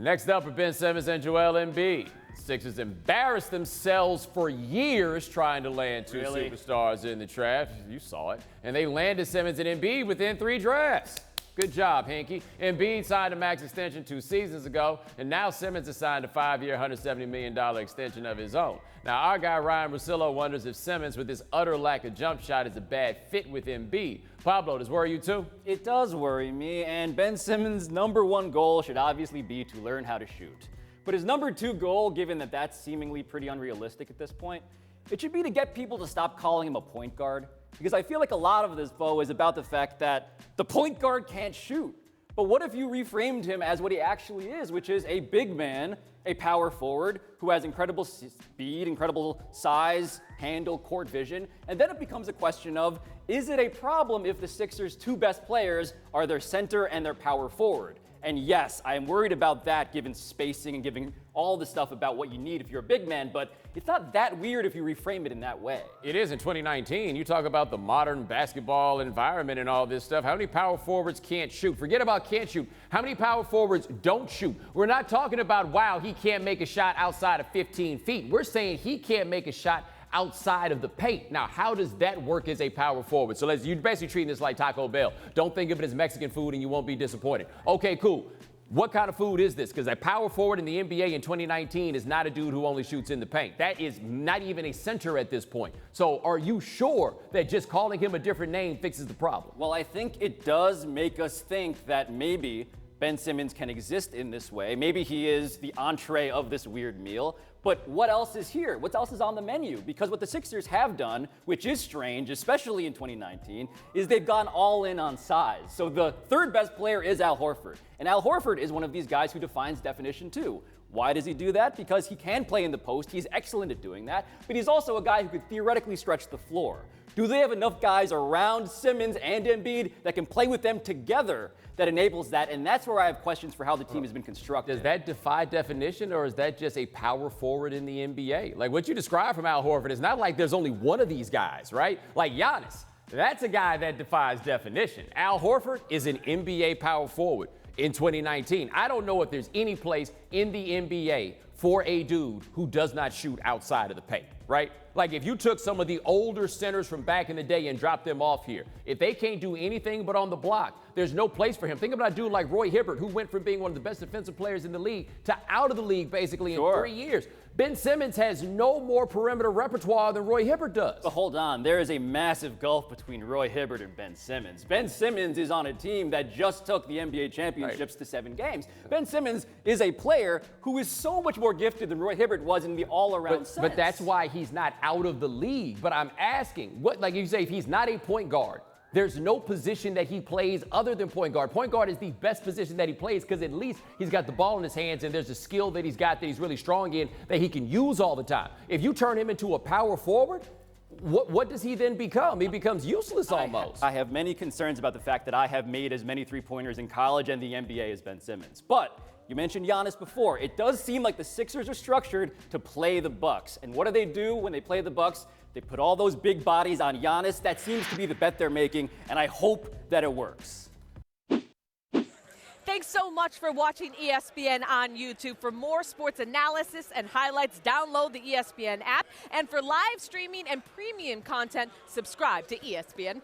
Next up are Ben Simmons and Joel Embiid. Sixers embarrassed themselves for years trying to land two superstars in the draft. You saw it. And they landed Simmons and Embiid within 3 drafts. Good job, Hinkie. Embiid signed a max extension 2 seasons ago, and now Simmons has signed a 5-year, $170 million extension of his own. Now, our guy Ryan Russillo wonders if Simmons, with his utter lack of jump shot, is a bad fit with Embiid. Pablo, does it worry you too? It does worry me, and Ben Simmons' #1 goal should obviously be to learn how to shoot. But his #2 goal, given that that's seemingly pretty unrealistic at this point, it should be to get people to stop calling him a point guard. Because I feel like a lot of this, Bo, is about the fact that the point guard can't shoot. But what if you reframed him as what he actually is, which is a big man, a power forward who has incredible speed, incredible size, handle, court vision, and then it becomes a question of, is it a problem if the Sixers' 2 best players are their center and their power forward? And yes, I am worried about that given spacing and giving all the stuff about what you need if you're a big man, but it's not that weird if you reframe it in that way. It is in 2019. You talk about the modern basketball environment and all this stuff. How many power forwards can't shoot? Forget about can't shoot. How many power forwards don't shoot? We're not talking about, wow, he can't make a shot outside of 15 feet. We're saying he can't make a shot outside of the paint. Now, how does that work as a power forward? So you're basically treating this like Taco Bell. Don't think of it as Mexican food and you won't be disappointed. Okay, cool. What kind of food is this? Because a power forward in the NBA in 2019 is not a dude who only shoots in the paint. That is not even a center at this point. So are you sure that just calling him a different name fixes the problem? Well, I think it does make us think that maybe Ben Simmons can exist in this way. Maybe he is the entree of this weird meal. But what else is here? What else is on the menu? Because what the Sixers have done, which is strange, especially in 2019, is they've gone all in on size. So the 3rd best player is Al Horford. And Al Horford is one of these guys who defines definition too. Why does he do that? Because he can play in the post. He's excellent at doing that. But he's also a guy who could theoretically stretch the floor. Do they have enough guys around Simmons and Embiid that can play with them together that enables that? And that's where I have questions for how the team has been constructed. Does that defy definition, or is that just a power forward in the NBA? Like what you described from Al Horford, it's not like there's only one of these guys, right? Like Giannis, that's a guy that defies definition. Al Horford is an NBA power forward in 2019. I don't know if there's any place in the NBA for a dude who does not shoot outside of the paint, right? Like if you took some of the older centers from back in the day and dropped them off here, if they can't do anything but on the block, there's no place for him. Think about a dude like Roy Hibbert, who went from being one of the best defensive players in the league to out of the league basically in 3 years. Ben Simmons has no more perimeter repertoire than Roy Hibbert does. But hold on, there is a massive gulf between Roy Hibbert and Ben Simmons. Ben Simmons is on a team that just took the NBA championships to 7 games. Ben Simmons is a player who is so much more gifted than Roy Hibbert was in the all-around sense. But that's why he's not out of the league. But I'm asking, what, like you say, if he's not a point guard, there's no position that he plays other than point guard. Point guard is the best position that he plays because at least he's got the ball in his hands and there's a skill that he's got that he's really strong in that he can use all the time. If you turn him into a power forward, what does he then become? He becomes useless almost. I have many concerns about the fact that I have made as many three-pointers in college and the NBA as Ben Simmons. But you mentioned Giannis before. It does seem like the Sixers are structured to play the Bucks. And what do they do when they play the Bucks? They put all those big bodies on Giannis. That seems to be the bet they're making, and I hope that it works. Thanks so much for watching ESPN on YouTube. For more sports analysis and highlights, download the ESPN app. And for live streaming and premium content, subscribe to ESPN+.